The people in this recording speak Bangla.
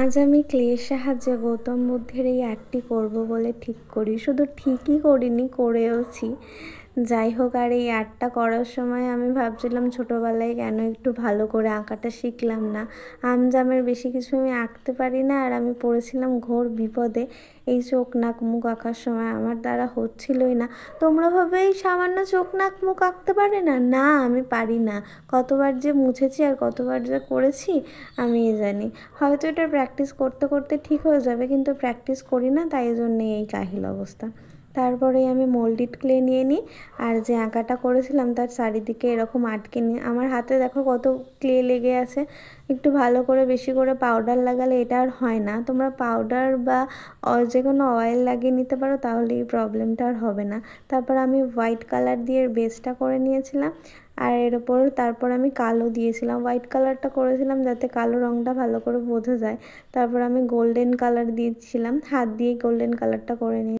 আজ আমি ক্লের সাহায্যে গৌতম বুদ্ধের এই আর্টটি করব বলে ঠিক করি। শুধু ঠিকই করিনি, করেওছি। যাই হোক, আর এই আর্টটা করার সময় আমি ভাবছিলাম ছোটোবেলায় কেন একটু ভালো করে আঁকাটা শিখলাম না। আমজামের বেশি কিছু আমি আঁকতে পারি না, আর আমি পড়েছিলাম ঘোর বিপদে। এই চোখ নাক মুখ আঁকার সময় আমার দ্বারা হচ্ছিলই না। তোমরা ভাবে এই সামান্য চোখ নাক মুখ আঁকতে পারে না? না, আমি পারি না। কতবার যে মুছেছি আর কতবার যে করেছি আমিই জানি। হয়তো এটা প্র্যাকটিস করতে করতে ঠিক হয়ে যাবে, কিন্তু প্র্যাকটিস করি না, তাই জন্যে এই কাহিল অবস্থা। তারপরে আমি মোল্ডিড ক্লে নিয়ে নিই, আর যে আঁকাটা করেছিলাম তার চারিদিকে এরকম আটকে নিই। আমার হাতে দেখো কত ক্লে লেগে আছে। একটু ভালো করে বেশি করে পাউডার লাগালে এটা আর হয় না। তোমরা পাউডার বা যে কোনো অয়েল লাগিয়ে নিতে পারো, তাহলে এই প্রবলেমটা আর হবে না। তারপর আমি হোয়াইট কালার দিয়ে বেসটা করে নিয়েছিলাম, আর এর ওপর তারপর আমি কালো দিয়েছিলাম। হোয়াইট কালারটা করেছিলাম যাতে কালো রঙটা ভালো করে বোঝা যায়। তারপর আমি গোল্ডেন কালার দিয়েছিলাম, হাত দিয়ে গোল্ডেন কালারটা করে নিই।